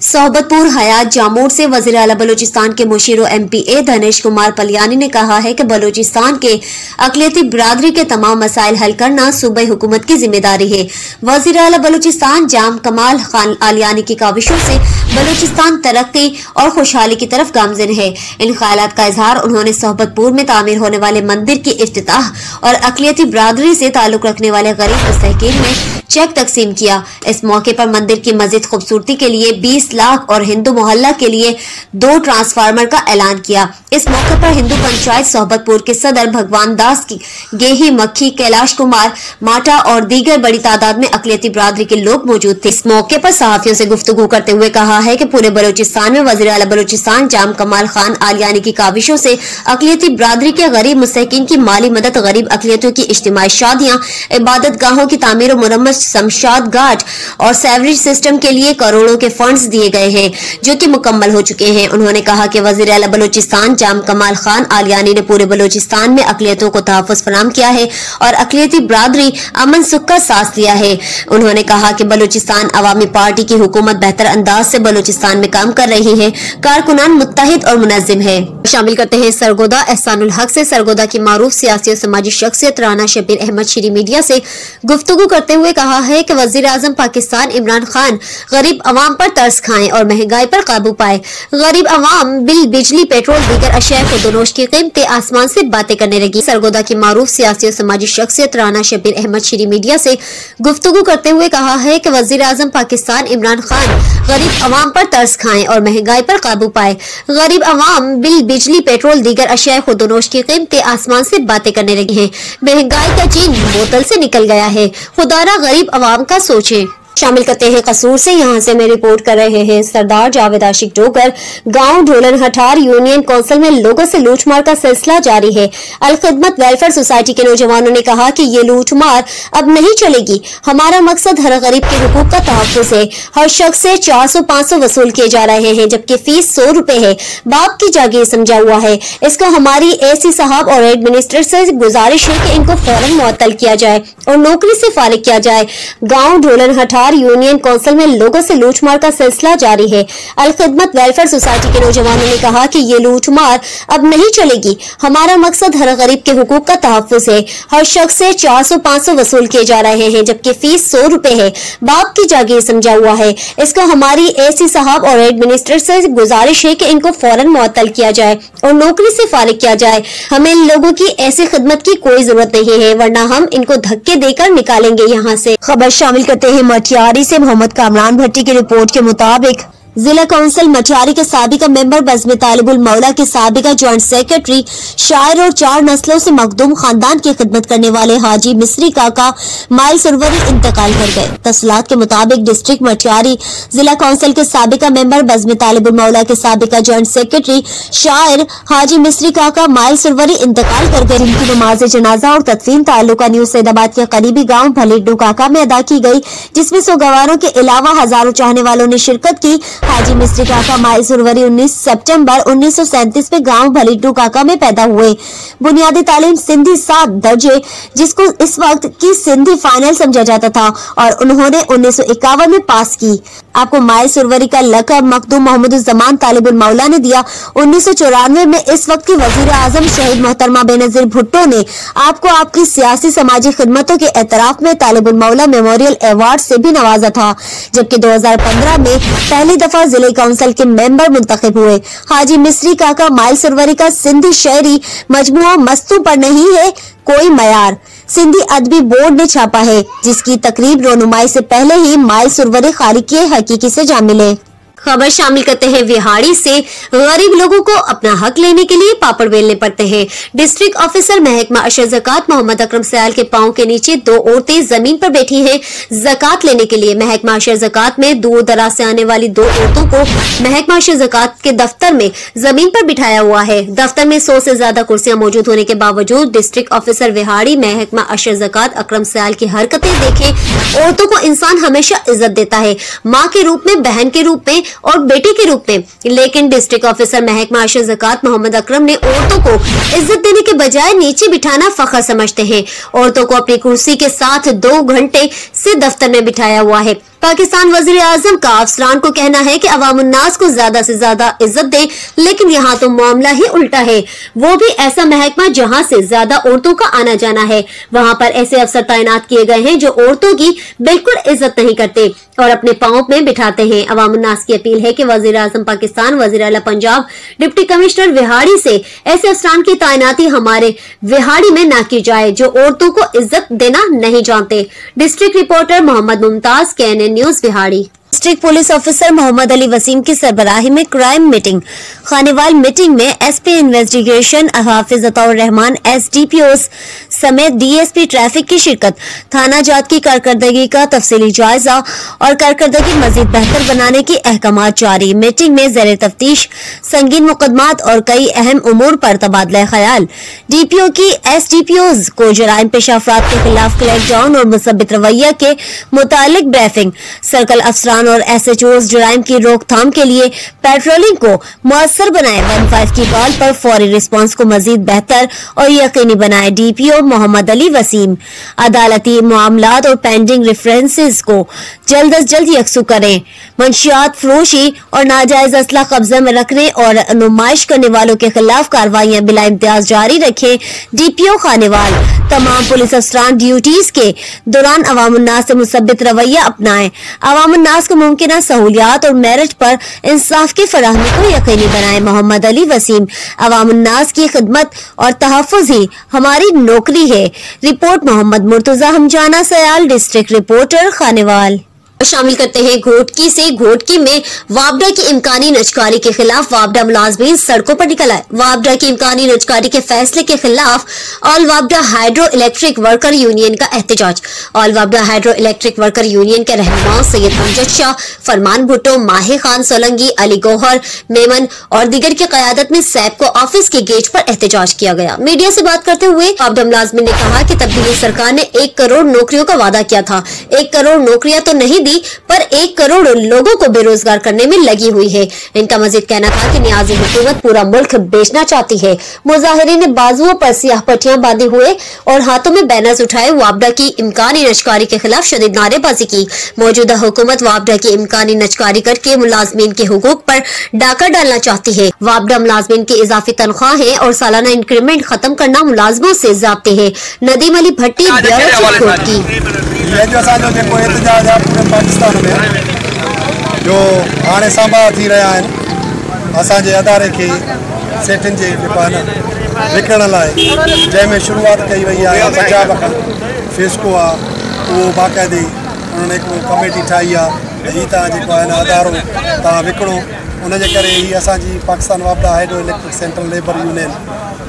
सोहबतपुर हयात जामूर से वज़ीर आला बलूचिस्तान के मुशीर MPA धनेश कुमार पलियानी ने कहा है कि बलूचिस्तान के अक़लियती बिरादरी के तमाम मसाइल हल करना सूबाई हुकूमत की जिम्मेदारी है। वज़ीर आला बलूचिस्तान जाम कमाल खान आलियानी की काविशों से बलूचिस्तान तरक्की और खुशहाली की तरफ गामज़िन है। इन ख्यालात का इजहार उन्होंने सोहबतपुर में तामीर होने वाले मंदिर की इफ्तिताह और अक़लियती बिरादरी से ताल्लुक रखने वाले गरीब मुस्तहिकीन में चेक तकसीम किया। इस मौके पर मंदिर की मजीद खूबसूरती के लिए 20 लाख और हिंदू मोहल्ला के लिए 2 ट्रांसफार्मर का ऐलान किया। इस मौके पर हिंदू पंचायत सोहबतपुर के सदर भगवान दास की गेही मक्खी, कैलाश कुमार माटा और दीगर बड़ी तादाद में अक़लियती बिरादरी के लोग मौजूद थे। इस मौके पर सहाफियों से गुफ्तगू करते हुए कहा है कि पूरे बलूचिस्तान में वज़ीर आला बलूचिस्तान जाम कमाल खान आलियानी की काविशों से अक़लियती बिरादरी के गरीब मुस्तहिकीन की माली मदद, गरीब अक़लियतों की इज्तिमाई शादियां, इबादत गाहों की तामीर और मुरम्मत, शमशाद घाट और सेवरेज सिस्टम के लिए करोड़ों के फंड्स दिए गए हैं जो कि मुकम्मल हो चुके हैं। उन्होंने कहा कि वज़ीर आला बलूचिस्तान जाम कमाल खान आलियानी ने पूरे बलूचिस्तान में अक़लियतों को तहफ़्फ़ुज़ फराहम किया है और अक़लियती बिरादरी अमन सुख का साथ दिया है। उन्होंने कहा कि बलूचिस्तान अवामी पार्टी की हुकूमत बेहतर अंदाज से बलूचिस्तान में काम कर रही है, कारकुनान मुत्तहिद और मुनज़्ज़िम है। शामिल करते हैं सरगोदा एहसानुल हक से। सरगोदा की मारूफ सियासी और समाजी शख्सियत राना शबीर अहमद शीरी मीडिया से गुफ्तगू करते हुए कहा है कि वज़ीर आज़म पाकिस्तान इमरान खान गरीब अवाम पर तरस खाएं और महंगाई पर काबू पाए। गरीब अवाम बिल, बिजली, पेट्रोल, दीगर अशिया खुदोनोश की कीमतें आसमान से बातें करने लगी। सरगोदा की मारूफ सियासी और समाजी शख्सियत राना शबीर अहमद शीरी मीडिया से गुफ्तगू करते हुए कहा है कि वज़ीर आज़म पाकिस्तान इमरान खान गरीब अवाम पर तरस खाएं और महंगाई पर काबू पाए। गरीब अवाम बिल, बिजली, पेट्रोल, दीगर अशिया खुदोनोश की कीमतें आसमान से बातें करने लगी हैं। महंगाई का चीन बोतल से निकल गया है। खुदारा गरीब अवाम का सोचे। शामिल करते हैं कसूर से। यहाँ से मैं रिपोर्ट कर रहे हैं सरदार जावेद आशिक डोगर। गांव ढोलन हठार यूनियन काउंसिल में लोगों से लूटमार का सिलसिला जारी है। अल खिदमत वेलफेयर सोसाइटी के नौजवानों ने कहा कि ये लूटमार अब नहीं चलेगी। हमारा मकसद हर गरीब के हुकूक का तहफ़्फ़ुज़ है। हर शख्स से 400-500 वसूल किए जा रहे हैं, जबकि फीस 100 रुपए है। बाप की जागीर समझा हुआ है। इसको हमारी AC साहब और एडमिनिस्ट्रेटर से गुजारिश है कि इनको फौरन मुअत्तल किया जाए और नौकरी से फारिग किया जाए। गाँव ढोलन हठार यूनियन काउंसिल में लोगों से लूटमार का सिलसिला जारी है। अल खिदमत वेलफेयर सोसाइटी के नौजवानों ने कहा कि ये लूटमार अब नहीं चलेगी। हमारा मकसद हर गरीब के हुकूक का तहफ़्फ़ुज़ है। हर शख्स से 400-500 वसूल किए जा रहे हैं, जबकि फीस 100 रुपए है। बाप की जागीर समझा हुआ है। इसको हमारी AC साहब और एडमिनिस्ट्रेटर से गुजारिश है कि इनको फौरन मुअत्तल किया जाए और नौकरी से फारिग किया जाए। हमें इन लोगों की ऐसी खिदमत की कोई जरूरत नहीं है, वरना हम इनको धक्के देकर निकालेंगे यहाँ से। खबर शामिल करते हैं मटियारी से। मोहम्मद कामरान भट्टी की रिपोर्ट के मुताबिक जिला काउंसिल मटियारी के साबिका मेंबर बज़्म तालिबुल मौला के साबिका ज्वाइंट सेक्रेटरी शायर और 4 नस्लों से मखदूम खानदान की खिदमत करने वाले हाजी मिस्री काका माइल सुरवरी इंतकाल कर गए। तफसीलात के मुताबिक डिस्ट्रिक्ट मटियारी जिला काउंसिल के साबिका मेंबर बज़्म तालिबुल मौला के साबिका ज्वाइंट सेक्रेटरी शायर हाजी मिस्री काका माइल सुरवरी इंतकाल कर गए, जिनकी नमाज जनाजा और तदफीन ताल्लुका न्यू सैदाबाद के करीबी गाँव भलीडू काका में अदा की गई, जिसमें सौगवारों के अलावा हजारों चाहने वालों ने शिरकत की। हाजी मिस्री काका माइल सुरवरी 19 सितंबर 1937 में गांव भलीडू काका में पैदा हुए। बुनियादी तालीम सिंधी 7 दर्जे, जिसको इस वक्त की सिंधी फाइनल समझा जाता था, और उन्होंने 1951 में पास की। आपको माइल सुरवरी का लक़ब मखदूम मोहम्मदुज़्ज़मान तालिबुल मौला ने दिया। 1994 में इस वक्त की वज़ीर आज़म शहीद मोहतरमा बेनज़ीर भुट्टो ने आपको आपकी सियासी समाजी खिदमतों के एतराफ में तालिबुल मौला मेमोरियल अवार्ड से भी नवाजा था, जबकि 2015 में पहली दफा जिले काउंसिल के मेंबर मुंतखब हुए। हाजी मिस्री काका माइल सुरवरी का सिंधी शायरी मजमुआ मस्तू पर नहीं है कोई मयार सिंधी अदबी बोर्ड ने छापा है, जिसकी तकरीब रोनुमाई से पहले ही माइल सुरवरी खालिक हकीकी से जा मिले। खबर शामिल करते हैं विहाड़ी से। गरीब लोगों को अपना हक लेने के लिए पापड़ बेलने पड़ते हैं। डिस्ट्रिक्ट ऑफिसर महकमा अशर ज़कात मोहम्मद अकरम सयाल के पांव के नीचे 2 औरतें जमीन पर बैठी हैं ज़कात लेने के लिए। महकमा अशर ज़कात में दूर दराज से आने वाली 2 औरतों को महकमा अशर ज़कात के दफ्तर में जमीन पर बिठाया हुआ है। दफ्तर में 100 से ज्यादा कुर्सियां मौजूद होने के बावजूद डिस्ट्रिक्ट ऑफिसर विहाड़ी महकमा अशर ज़कात अकरम सयाल की हरकतें देखें। औरतों को इंसान हमेशा इज्जत देता है, माँ के रूप में, बहन के रूप में और बेटी के रूप में, लेकिन डिस्ट्रिक्ट ऑफिसर महकमा अशर ज़कात मोहम्मद अकरम ने औरतों को इज्जत देने के बजाय नीचे बिठाना फख्र समझते हैं। औरतों को अपनी कुर्सी के साथ 2 घंटे से दफ्तर में बिठाया हुआ है। पाकिस्तान वजीर आजम का अफसरान को कहना है कि अवामुन्नास को ज्यादा से ज्यादा इज्जत दें, लेकिन यहाँ तो मामला ही उल्टा है। वो भी ऐसा महकमा जहाँ से ज्यादा औरतों का आना जाना है। वहाँ पर ऐसे अफसर तैनात किए गए हैं जो औरतों की बिल्कुल इज्जत नहीं करते और अपने पांव में बिठाते हैं। अवामुन्नास की अपील है कि वजीर आजम पाकिस्तान, वजीर आला पंजाब, डिप्टी कमिश्नर विहाड़ी से ऐसे अफसरान की तैनाती हमारे विहाड़ी में न की जाए जो औरतों को इज्जत देना नहीं जानते। District reporter Mohammad Mumtaz, KNN news Vehari. District police officer Mohammad Ali Waseem की सरबराही में क्राइम मीटिंग। खानेवाल मीटिंग में SP investigation Hafiz Ataur Rehman, SDPO समेत DSP ट्रैफिक की शिरकत। थाना जात की कारकर्दगी का तफसीली जायजा और कारकर्दगी मजीद बेहतर बनाने की अहकामात जारी। मीटिंग में ज़ेर तफ्तीश संगीन मुकदमात और कई अहम उमूर पर तबादला ख्याल। DPO की SDPOs को जराइम पेशा अफराद के खिलाफ क्रैक डाउन और मुसब्बित रवैया के मुतालिक ब्रीफिंग। सर्कल अफसरान और SHOs जराइम की रोकथाम के लिए पेट्रोलिंग को मुअस्सर बनाए। 15 की कॉल पर फौरी रिस्पांस को मजीद बेहतर और यकीनी बनाए। DPO मोहम्मद अली वसीम। अदालती मामलात और पेंडिंग रेफरेंसेस को जल्द अज जल्द यकसू करें। मंशियात फरोशी और नाजायज असला कब्जे में रखने और नुमाइश करने वालों के खिलाफ कार्रवाइयां बिला इम्तियाज जारी रखें। DPO खानेवाल। तमाम पुलिस अफसरान ड्यूटीज के दौरान अवामुन्नास से मुसब्बित रवैया अपनाएं। अवामुन्नास को मुमकिन सहूलियात और मेरिट पर इंसाफ की फराहमी को यकीनी बनाए। मोहम्मद अली वसीम। अवामुन्नास की खिदमत और तहफ़्फ़ुज़ ही हमारी नौकरी है। Report Mohammad Murtaza Hamzana Sial, district reporter Khanewal. शामिल करते हैं घोटकी से। घोटकी में वापडा की इम्कानी नजकारी के खिलाफ वापडा मुलाजमीन सड़कों पर निकल आए। वापडा की इम्कानी नजकारी के फैसले के खिलाफ ऑल वापडा हाइड्रो इलेक्ट्रिक वर्कर यूनियन का एहतजाज। ऑल वापडा हाइड्रो इलेक्ट्रिक वर्कर यूनियन के रहनुमाओं सैयद अमजद शाह, फरमान भुट्टो, माही खान सोलंगी, अली गौहर मेमन और दीगर की क़यादत में सैपको ऑफिस के गेट पर एहतजाज किया गया। मीडिया से बात करते हुए वापडा मुलाजमीन ने कहा कि तब्दीली सरकार ने 1 करोड़ नौकरियों का वादा किया था। 1 करोड़ नौकरियां तो नहीं दी, पर 1 करोड़ लोगों को बेरोजगार करने में लगी हुई है। इनका मजीद कहना था कि नियाज़ी हुकूमत पूरा मुल्क बेचना चाहती है। मुजाहिरीन ने बाजुओं पर सियाह पट्टियां बांधे हुए और हाथों में बैनर्स उठाए वापडा की इम्कानी नजकारी के खिलाफ शदीद नारेबाजी की। मौजूदा हुकूमत वापडा की इम्कानी नजकारी करके मुलाजमीन के हुकूक पर डाका डालना चाहती है। वापडा मुलाजमीन की इजाफी तनख्वाहें और सालाना इंक्रीमेंट खत्म करना मुलाजमों से ज़ाब्ते है। नदीम अली भट्टी, पाकिस्तान में जो हाणे सांभा थी रहा आहिनि असांजे अदारे खे सेठनि जे विकिणण लाइ, जंहिंमें शुरूआत कई वई आहे। पंजाब फेस्को आहे, उहो बाक़ाइदे उन्होंने हिकिड़ो कमेटी ठाही आहे ही अदारो तव्हां विकिणो उनजे करे ही असांजी पाकिस्तान वापडा hydro electric central labour union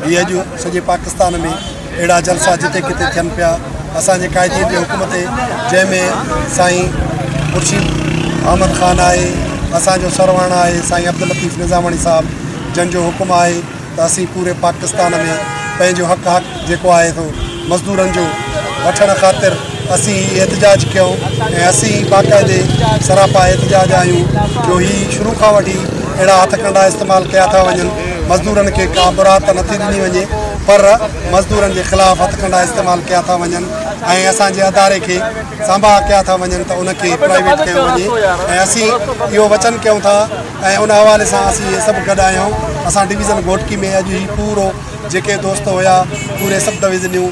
ही अॼु सॼे पाकिस्तान में अहिड़ा जलसा जिते किथे थियनि पिया असांजे क़ाइदीन जे हुकुम ते जंहिंमें साईं मुर्शिद अहमद ख़ान आहे असांजो सरवाणा आहे साईं अब्दुल लतीफ़ निज़ामणी साहब जंहिंजो हुकुम आहे त असीं पूरे पाकिस्तान में पंहिंजो हक़ जेको आहे थो मज़दूरनि जो वठण ख़ातिर असीं एहतजाज कयूं ऐं असीं बाक़ाइदे सरापा एहतजाज आहियूं जो ही शुरू खां वठी अहिड़ा हथ कंडा इस्तेमालु कया था वञनि मज़दूरनि खे का बुरात नथी ॾिनी वञे पर मज़दूरनि जे ख़िलाफ़ हथ कंडा इस्तेमालु कया था वञनि ऐं असांजे अदारे खे सांभा कया था वञनि त उनखे प्राइवेट कयो वञे ऐं असीं इहो वचन कयूं था ऐं उन हवाले सां असीं इहे सभु गॾु आहियूं असां डिवीज़न घोटकी में अॼु ही पूरो जेके दोस्त हुया पूरे सभु डिवीज़नूं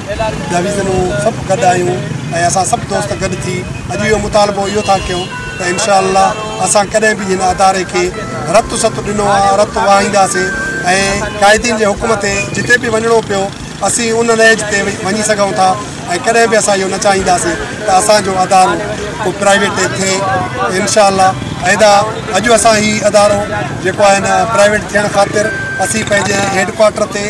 सभु गॾु आहियूं ऐं असां सभु दोस्त गॾु थी अॼु इहो मुतालबो इहो था कयूं त इंशाअल्लाह असां कॾहिं बि हिन अदारे खे रतु सतु ॾिनो आहे रतु वाहींदासीं ऐं क़ाइदीन जे हुकुम ते जिते बि वञिणो पियो असीं उन नैज ते वञी सघूं था ऐं कॾहिं बि असां इहो न चाहींदासीं त असांजो अदारो को प्राइवेट थिए इंशाअल्लाह ऐदा अॼु असां ही अदारो जेको आहे न प्राइवेट थियण ख़ातिर असीं पंहिंजे हेडक्वार्टर ते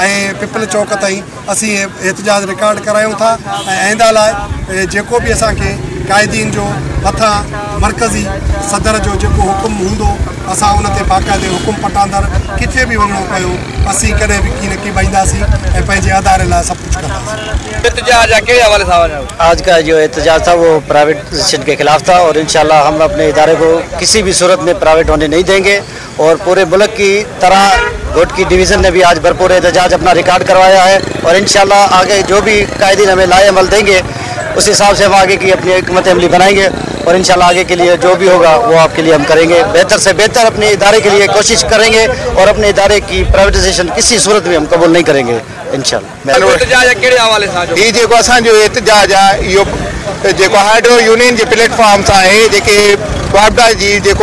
ऐं पिपल चौक ताईं असीं एहतजाज रिकॉर्ड करायूं था ऐं आइंदा लाइ जेको बि असांखे क़ाइदीन जो मथां मरकज़ी सदर जो जेको हुकुम हूंदो असां उन ते बाक़ाइदे हुकुम पटांदड़ किथे बि वञिणो पियो असीं कॾहिं बि की न की बीहंदासीं ऐं पंहिंजे अदारे लाइ सभु कुझु कंदासीं। आज का जो एहतजाज था वो प्राइवेटाइजेशन के खिलाफ था और इंशाल्लाह हम अपने इदारे को किसी भी सूरत में प्राइवेट होने नहीं देंगे और पूरे मुल्क की तरह घोटकी डिवीज़न ने भी आज भरपूर एहतजाज अपना रिकॉर्ड करवाया है और इंशाल्लाह आगे जो भी कायदीन हमें लाए अमल देंगे उस हिसाब से हम आगे की अपनी हिकमत अमली बनाएंगे और इंशाल्लाह आगे के लिए जो भी होगा वो आपके लिए हम करेंगे बेहतर से बेहतर अपने इदारे के लिए कोशिश करेंगे और अपने इदारे की प्राइवेटाइजेशन किसी सूरत में हम कबूल नहीं करेंगे इंशाल्लाह। ये जो असो एहतजाज है यो हाइड्रो यूनियन के प्लेटफॉर्म से है जेके वापडा जी जो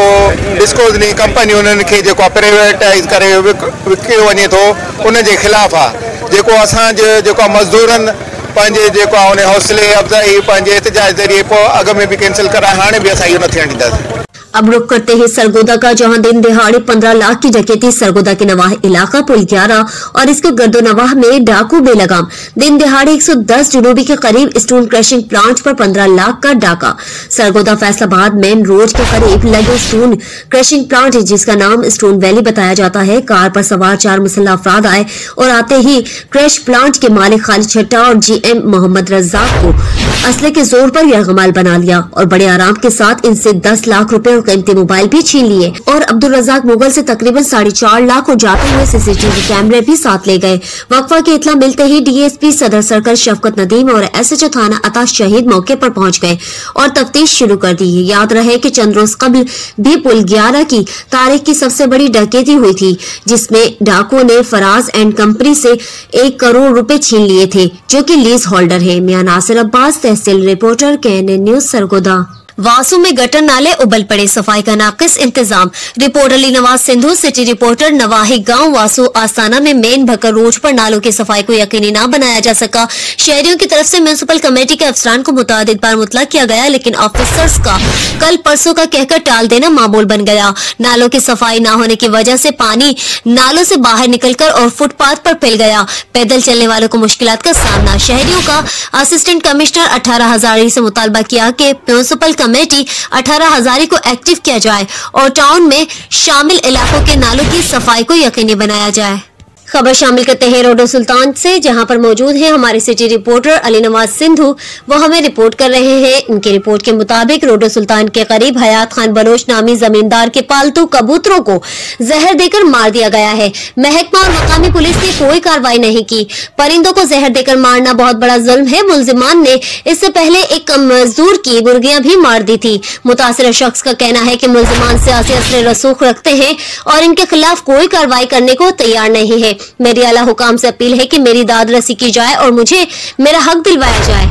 डिस्कोजनी कंपनी उन्हनि खे जेको प्राइवेटाइज करे विकियो वञे थो उन जे ख़िलाफ़ आहे जेको असांजे जेको मज़दूरनि पंहिंजे जेको आहे उन हौसले अफ़ज़ाई पंहिंजे एहतजाज ज़रिए पोइ अॻ में बि कैंसिल कराए हाणे बि असां इहो न थियणु ॾींदासीं। अब रुक करते हैं सरगोदा का, जहां दिन दिहाड़े 15 लाख की डकैती सरगोदा के नवाह इलाका पुल 11 और इसके गर्दो नवाह में डाकू बेलगाम। दिन दिहाड़े 110 जुनूबी के करीब स्टोन क्रशिंग प्लांट पर 15 लाख का डाका। सरगोदा फैसलाबाद मेन रोड के करीब लगे स्टोन क्रशिंग प्लांट जिसका नाम स्टोन वैली बताया जाता है। कार पर सवार 4 मुसल्लह अफराद आए और आते ही क्रश प्लांट के मालिक खालिद छट्टा और GM मोहम्मद रज्जाक को असले के जोर पर यरगमाल बना लिया और बड़े आराम के साथ इनसे 10 लाख रुपए और कीमती मोबाइल भी छीन लिए और अब्दुल रज़ाक मुगल से तकरीबन 4.5 लाख और जाते हुए CCTV कैमरे भी साथ ले गए। वक्फा की इतला मिलते ही DSP सदर सर्कल शफकत नदीम और SHO थाना अता शहीद मौके पर पहुंच गए और तफ्तीश शुरू कर दी। याद रहे कि चंद रोज कबल भी पुल 11 की तारीख की सबसे बड़ी डकैती हुई थी जिसमें डाकुओं ने फराज एंड कंपनी से 1 करोड़ रुपए छीन लिए थे जो कि लीज होल्डर है। Mian Nasir Abbas, tehsil reporter, KNN news Sargodha. Wasu में गटर नाले उबल पड़े, सफाई का नाकिस इंतजाम। Reporter Ali Nawaz Sindhu, city reporter. नवाही गांव वासू आस्ताना में मेन भक्कर रोड पर नालों की सफाई को यकीनी न बनाया जा सका। शहरियों की तरफ से म्युनिसिपल कमेटी के अफसरान को मुतादिद बार मुतला किया गया लेकिन ऑफिसर्स का कल परसों का कहकर टाल देना मामूल बन गया। नालों की सफाई न होने की वजह से पानी नालों से बाहर निकलकर और फुटपाथ पर फैल गया। पैदल चलने वालों को मुश्किलात का सामना। शहरियों का असिस्टेंट कमिश्नर 18 हजारी से मुतालबा किया कि म्युनिसिपल कमेटी 18 हजारी को एक्टिव किया जाए और टाउन में शामिल इलाकों के नालों की सफाई को यकीनी बनाया जाए। खबर शामिल करते हैं रोडो सुल्तान से, जहां पर मौजूद हैं हमारे सिटी रिपोर्टर अली नवाज सिंधु। वो हमें रिपोर्ट कर रहे हैं। उनकी रिपोर्ट के मुताबिक रोडो सुल्तान के करीब हयात खान बलोच नामी जमींदार के पालतू कबूतरों को जहर देकर मार दिया गया है। महकमा और मकामी पुलिस ने कोई कार्रवाई नहीं की। परिंदों को जहर देकर मारना बहुत बड़ा जुल्म है। मुलजिमान ने इससे पहले एक मजदूर की मुर्गियां भी मार दी थी। मुतासिर शख्स का कहना है कि मुलजिमान सियासी असर रसूख रखते हैं और इनके खिलाफ कोई कार्रवाई करने को तैयार नहीं है। मेरी आला हुकाम से अपील है कि मेरी दाद रसी की जाए और मुझे मेरा हक दिलवाया जाए।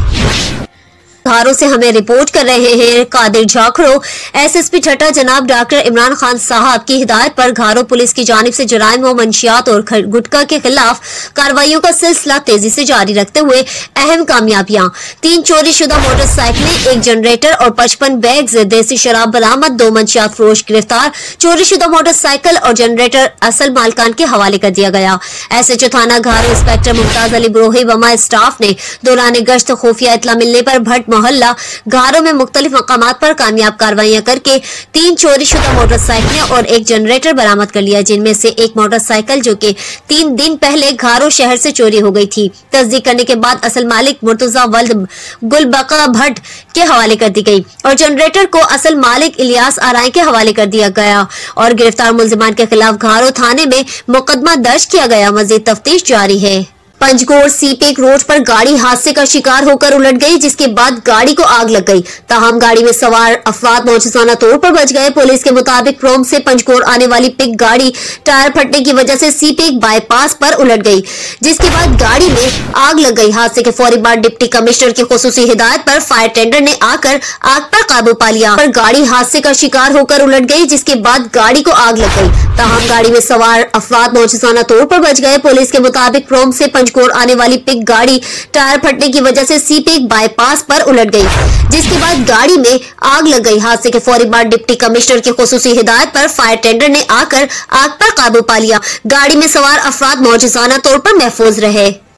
घारों से हमें रिपोर्ट कर रहे हैं कादिर जाखड़ो। एसएसपी ठट्टा जनाब डॉक्टर इमरान खान साहब की हिदायत पर घारों पुलिस की जानिब से जराइम व मंशियात और गुटखा के खिलाफ कार्रवाइयों का सिलसिला तेजी से जारी रखते हुए अहम कामयाबियां। 3 चोरी शुदा मोटरसाइकिलें, 1 जनरेटर और 55 बैग देसी शराब बरामद, 2 मंशियात फरोश गिरफ्तार। चोरी शुदा मोटरसाइकिल और जनरेटर असल मालकान के हवाले कर दिया गया। एसएचओ थाना घारों इंस्पेक्टर मुमताज अली ब्रोही बमा स्टाफ ने दौरान गश्त खुफिया इतला मिलने पर भट्ट मोहल्ला घारों में मुख्तलिफ मकामात पर कामयाब कार्रवाइयां करके 3 चोरी शुदा मोटरसाइकिलें और 1 जनरेटर बरामद कर लिया, जिनमें से 1 मोटरसाइकिल जो कि 3 दिन पहले घारों शहर से चोरी हो गई थी, तस्दीक करने के बाद असल मालिक मुर्तजा वल्द गुलबका भट्ट के हवाले कर दी गई और जनरेटर को असल मालिक इलियास आराई के हवाले कर दिया गया और गिरफ्तार मुलजिमान के खिलाफ घारों थाने में मुकदमा दर्ज किया गया। मजीद तफ्तीश जारी है। पंचगोड़ सीपेक रोड पर गाड़ी हादसे का शिकार होकर उलट गई, जिसके बाद गाड़ी को आग लग गई। ताहम गाड़ी में सवार अफराद मौजूदाना तौर पर बच गए। पुलिस के मुताबिक प्रोम से पंचगोड़ आने वाली पिक गाड़ी टायर फटने की वजह से सीपेक बाईपास पर उलट गई, जिसके बाद गाड़ी में आग लग गई। हादसे के फौरी बाद डिप्टी कमिश्नर की खुसूसी हिदायत पर फायर टेंडर ने आकर आग पर काबू पा लिया, पर गाड़ी हादसे का शिकार होकर उलट गई, जिसके बाद गाड़ी को आग लग गई। ताहम गाड़ी में सवार अफराद मौजूदाना तौर पर बच गए। पुलिस के मुताबिक प्रोम से पंचगोड़ आने वाली पिक गाड़ी टायर फटने की वजह से सीपेक बाईपास पर उलट गई, जिसके बाद गाड़ी में आग लग गई। हादसे के फौरी बाद डिप्टी कमिश्नर की खुसूसी हिदायत पर फायर टेंडर ने आकर आग पर काबू पा लिया। गाड़ी में सवार अफराद मौजूदाना तौर पर महफूज रहे।